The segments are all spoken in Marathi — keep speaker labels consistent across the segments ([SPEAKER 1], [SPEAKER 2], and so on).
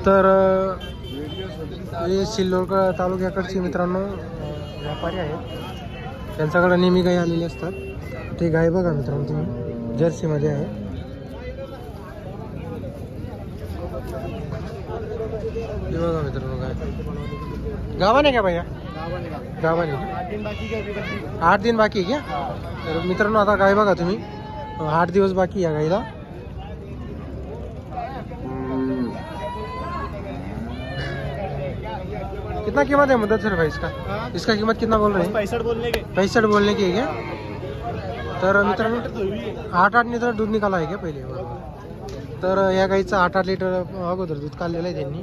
[SPEAKER 1] तर हे सिल्लोड तालुक्याकडचे मित्रांनो व्यापारी आहेत, त्यांच्याकडे नेहमी गाई आलेली असतात. ते गाय बघा मित्रांनो तुम्ही, जर्सीमध्ये आहे. हे बघा मित्रांनो गाय गावाने का भैया? गावाने 8 दिन बाकी आहे क्या? तर मित्रांनो आता गाय बघा तुम्ही, 8 दिवस बाकी आहे गाईला. कितना कीमत है मुदस्सिर भाई इसका? इसका कीमत कितना बोल रहे हैं? 65 बोलने की है क्या? तर मित्रांनो 8 लिटर दूध निघाला आहे का पहिले? तर या गाईचं 8 लिटर अगोदर दूध काढलेलं आहे त्यांनी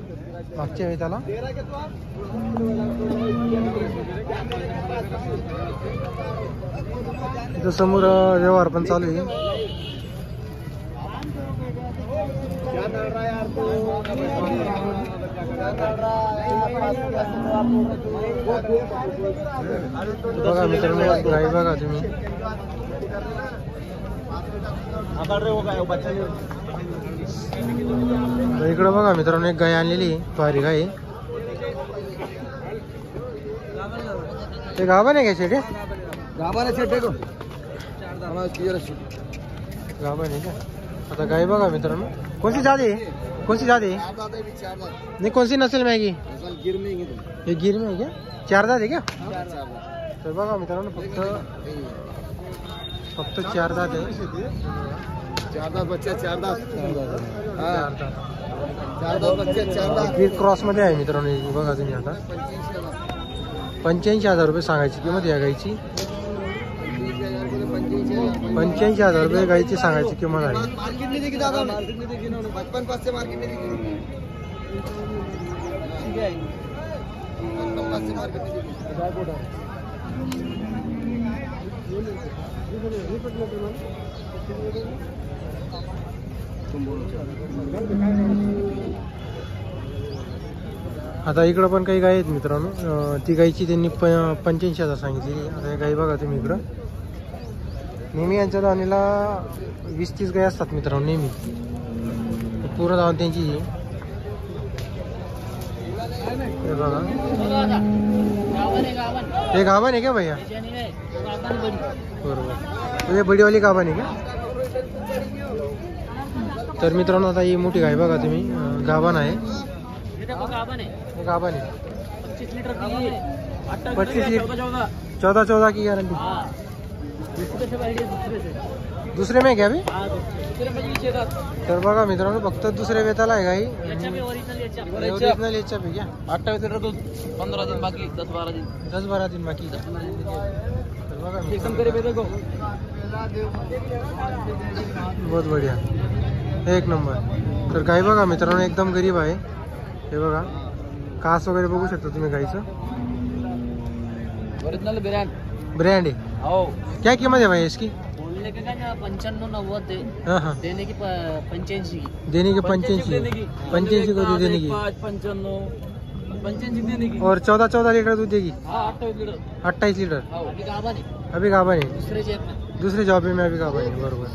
[SPEAKER 1] मागच्या वेळी त्याला. इथं समोर व्यवहार पण चालू आहे. बघा मित्रांनो गाई बघा तुम्ही, इकडं बघा मित्रांनो एक गाय आणलेली भारी गाय. ते गाभण आहे का शेटे? गाभण आहे का? आता गाय बघा मित्रांनो, कोणती जाती आहे? कोणती जाती आहे? नाही कोणती नसेल मॅगी? हे गिर में आहे क्या? 4 दात आहे क्या? तर बघा मित्रांनो फक्त 4 दात आहे.
[SPEAKER 2] 4 दात बच्चा, 4 दात
[SPEAKER 1] गिर क्रॉस मध्ये आहे मित्रांनो. बघा तुम्ही आता 85,000 रुपये सांगायची किंमत या गायची. 85,000 रुपये गायची सांगायची किंमत आहे. आता इकडं पण काही गाय आहेत मित्रांनो. ती गायची त्यांनी 85,000 सांगितली. आता या गाई बघा तुम्ही इकडं. नेहमी यांच्या दावणीला 20-30 गाय असतात मित्रांनो नेहमी. पूर्ण दावण त्यांची. हे बघा हे गाभण आहे का भैया? बरोबर, म्हणजे बडीवाली गाभण आहे का? तर मित्रांनो आता ही मोठी गाय बघा तुम्ही, गाभण आहे. गाभण आहे 25 लिटर 14 की गारंटी. दुसरे में क्या भी? तर बघा मित्रांनो फक्त दुसऱ्या वेताला आहे गाई. ओरिजिनल याच्या पे क्या?
[SPEAKER 2] 28 लिटर दूध, 15 दिन बाकी, 10-12 दिन.
[SPEAKER 1] 10-12 दिन बाकी. तर बघा बहुत बढ़िया, एक नंबर. तर गाय बघा मित्रांनो एकदम गरीब आहे. हे बघा कास वगैरे बघू शकता तुम्ही गाईचं.
[SPEAKER 2] ओरिजिनल
[SPEAKER 1] ब्रँड आहे.
[SPEAKER 2] हो.
[SPEAKER 1] क्या कीमत है भाई इसकी?
[SPEAKER 2] बोलने का 95-90
[SPEAKER 1] हाँ हाँ,
[SPEAKER 2] देने की 85 की.
[SPEAKER 1] देने की 85 को देने की
[SPEAKER 2] 85 देने की.
[SPEAKER 1] और 14 लीटर दूध देगी. 28 लीटर. अभी गाभण आहे. दुसरे जॉब में अभी गाभण आहे. बरोबर.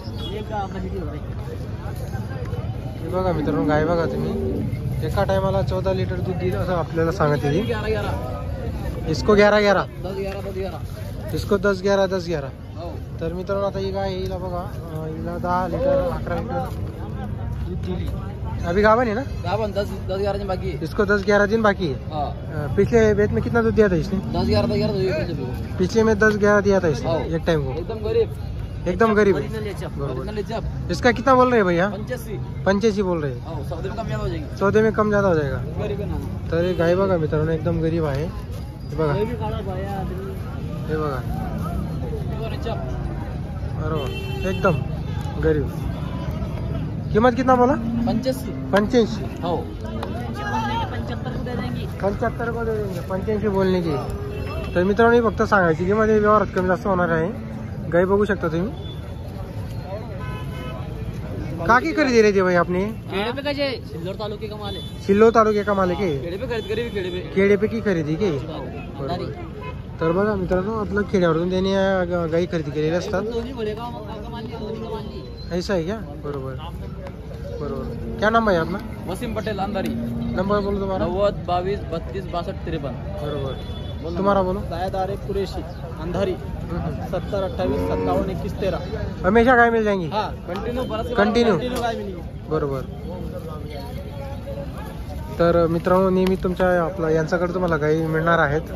[SPEAKER 1] हे बघा मित्रांनो गाय बघा तुम्ही, एका टायमाला 14 लीटर दूध देईल असं आपल्याला सांगत आहे. इसको 11-11, इसको 10-11, 10-11. तर मित्रांनो आता ही गाय हिला बघा, हिला 10 लीटर 11 लीटर दूध दिली. अभी गाभण है ना?
[SPEAKER 2] गाभण 10-11 दिन बाकी है.
[SPEAKER 1] इसको 10-11 दिन बाकी है. पिछले बेत में कितना दूध दिया था इसने?
[SPEAKER 2] 10-11
[SPEAKER 1] पिछले में 10-11 दिया था इसने एक टाइम को. एकदम गरीब है. इसका कितना बोल रहे हैं भैया? 85 बोल रहे हैं. सौदे में कम ज्यादा हो जाएगा. तर हे गाय बघा मित्रांनो एकदम गरीब आहे. हे बघा, हे बघा बरोबर एकदम गरीब. कीमत कितना बोला? 85.
[SPEAKER 2] हो.
[SPEAKER 1] 75 को दे देंगे. 85 बोलने की. तर मित्रांनो ही फक्त सांगायची किंमत व्यवहारात कमी जास्त होणार आहे. गाय बघू शकता तुम्ही. काकी खरेदी रही थी भाई आपने?
[SPEAKER 2] सिल्लोड तालुके का माल है.
[SPEAKER 1] सिल्लोड तालुके का माल है के?
[SPEAKER 2] खेड़े
[SPEAKER 1] पे की खरेदी की. तर बघा मित्रांनो आपलं खेड्यावरून त्यांनी गाई खरेदी केलेल्या असतात. ऐसा आहे क्या? बरोबर. बरोबर. क्या नाम है अपना?
[SPEAKER 2] वसीम पटेल अंधारी.
[SPEAKER 1] नंबर बोलो तुम्हारा.
[SPEAKER 2] 90 22 32 62 53.
[SPEAKER 1] बरोबर. तुम्हारा बोलो.
[SPEAKER 2] शायद आरिफ कुरैशी अंधारी 70 28 57 21 13.
[SPEAKER 1] हमेशा गाय मिल जाएंगी.
[SPEAKER 2] हाँ कंटिन्यू
[SPEAKER 1] कंटिन्यू.
[SPEAKER 2] गाय मिलेगी.
[SPEAKER 1] बरोबर. तर मित्रांनो नेहमी तुमच्या आपला यांच्याकडे तुम्हाला गाई मिळणार आहेत.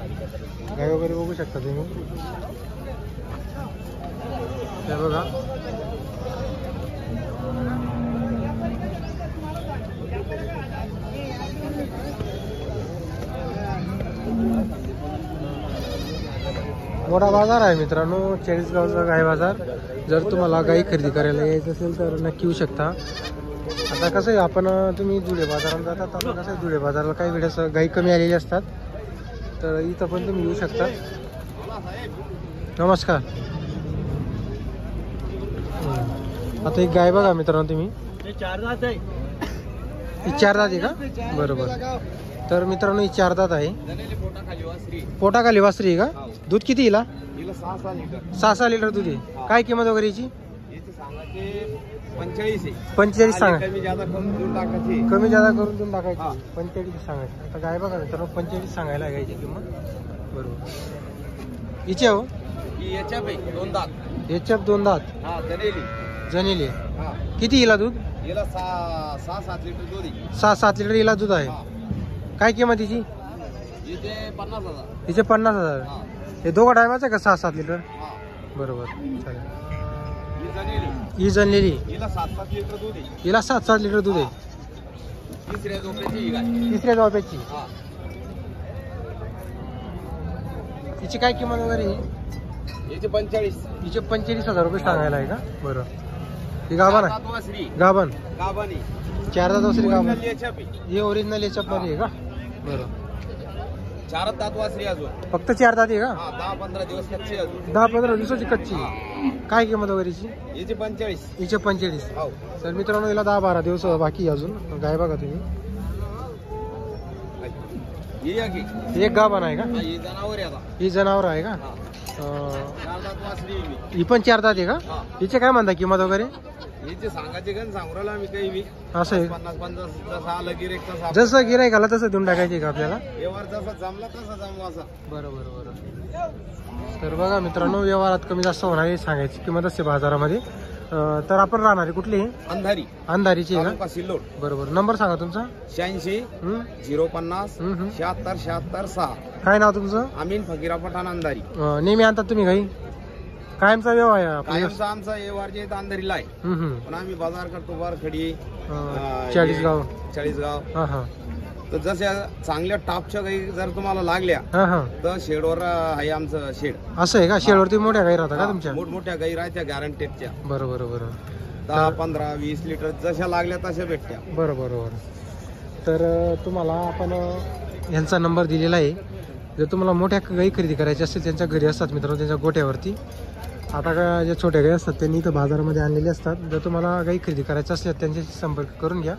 [SPEAKER 1] गाय वगैरे बघू शकता तुम्ही. हे बघा. मोठा बाजार आहे मित्रांनो, चाळीसगावचा गाय बाजार. जर तुम्हाला गाई खरेदी करायला यायचं असेल तर नक्की येऊ शकता. आता कसं आहे, आपण तुम्ही धुळे बाजारात जातात, आता कसं आहे धुळे बाजाराला काही वेळेस गाई कमी आलेली असतात, तर इथं पण तुम्ही येऊ शकता. नमस्कार. आता एक गाय बघा मित्रांनो तुम्ही.
[SPEAKER 2] हे 4 दात आहे.
[SPEAKER 1] ही 4 दात आहे का? बरोबर. तर मित्रांनो ही 4 दात आहे. पोटाखाली वासरी आहे का? दूध किती हिला? 6 लिटर दूध आहे. काय किंमत वगैरे याची? 45 सांगा. कमी जादा करून देऊन टाकायची. 45 सांगायची. आता गाय बघा मित्रांनो 45 सांगायला गायची किंमत. बरोबर. हिची हो
[SPEAKER 2] याच्याप 2 दात.
[SPEAKER 1] याच्याप 2 दात.
[SPEAKER 2] हा
[SPEAKER 1] जनेली. किती हिला दूध?
[SPEAKER 2] 6-7 लिटर दूध आहे.
[SPEAKER 1] 6-7 लिटर हिला दूध आहे. काय किंमत हिची?
[SPEAKER 2] इथे 50,000.
[SPEAKER 1] हिचे 50,000. हे दोघं टायमाचं का 6-7 लिटर? बरोबर. चालेल. ही जनलेली
[SPEAKER 2] हिला 7-7 लिटर दूध आहे.
[SPEAKER 1] हिला 7-7 लिटर दूध आहे.
[SPEAKER 2] तिसऱ्या झोपेची गाय.
[SPEAKER 1] तिसऱ्या जवळची. हिची काय किंमत वगैरे?
[SPEAKER 2] याचे 45.
[SPEAKER 1] हिचे 45,000 रुपये सांगायला आहे का? बरं. ही गाभण आहे. गाभण. 4 दात वासरी गाभण. हे ओरिजिनल याच्याप मध्ये आहे का? बरं.
[SPEAKER 2] 4 दात वासरी अजून.
[SPEAKER 1] फक्त 4 दात आहे का?
[SPEAKER 2] 10-15 दिवस कच्ची अजून.
[SPEAKER 1] 10-15 दिवसाची कच्ची. काय किंमत वगैरे हिची?
[SPEAKER 2] याचे 45.
[SPEAKER 1] हिचे 45.
[SPEAKER 2] हो.
[SPEAKER 1] तर मित्रांनो हिला 10-12 दिवस बाकी आहे अजून. गाय बघा तुम्ही. एक गाभण आहे का?
[SPEAKER 2] ही जनावर आहे आता.
[SPEAKER 1] ही जनावर आहे का?
[SPEAKER 2] 4 दात वासरी आहे.
[SPEAKER 1] ही पण 4 दात आहे का? हिचे काय म्हणता किंमत वगैरे?
[SPEAKER 2] याचे सांगायचे गण सांगू राहिलो आम्ही काही
[SPEAKER 1] असं आहे.
[SPEAKER 2] 50-50 जसं आलं गिरेक तसं
[SPEAKER 1] जसं गिरायकाला तसं देऊन टाकायचे का आपल्याला?
[SPEAKER 2] व्यवहार जसा जमला तसा जमवायचा.
[SPEAKER 1] बरोबर. तर बघा मित्रांनो व्यवहारात कमी जास्त होणार आहे सांगायची किंमत असते बाजारामध्ये. तर आपण राहणार आहे कुठली? अंधारीची आहे का?
[SPEAKER 2] सिल्लोड.
[SPEAKER 1] बरोबर. नंबर सांगा तुमचा.
[SPEAKER 2] 86 050 76 76 6.
[SPEAKER 1] काय नाव तुमचं?
[SPEAKER 2] अमीन फकीरा पठाण अंधारी.
[SPEAKER 1] नेहमी आणतात तुम्ही गाई? कायमचा व्यवहार आहे आपला?
[SPEAKER 2] कायमचा आमचा व्यवहार जे अंधारीला आहे. पण आम्ही बाजार करतो बारखडी,
[SPEAKER 1] चाळीसगाव. हा हा.
[SPEAKER 2] तर जशा चांगल्या टॉपच्या गाई जर तुम्हाला लागल्या तर शेडवर आहे आमचं शेड.
[SPEAKER 1] असं आहे का? शेडवरती मोठ्या गाई राहतात का तुमच्या?
[SPEAKER 2] मोठमोठ्या गाई राहत्या गॅरंटेडच्या.
[SPEAKER 1] बरोबर.
[SPEAKER 2] 10-15-20 लिटर जशा लागल्या तशा भेटत्या.
[SPEAKER 1] बरोबर. तर तुम्हाला आपण यांचा नंबर दिलेला आहे. जर तुम्हाला मोठ्या गाई खरेदी करायची असतील त्यांच्या घरी असतात मित्रांनो, त्यांच्या गोठ्यावरती. आता का जे छोट्या गाई असतात त्यांनी इथं बाजारामध्ये आणलेले असतात. जर तुम्हाला गाई खरेदी करायची असल्यास त्यांच्याशी संपर्क करून घ्या.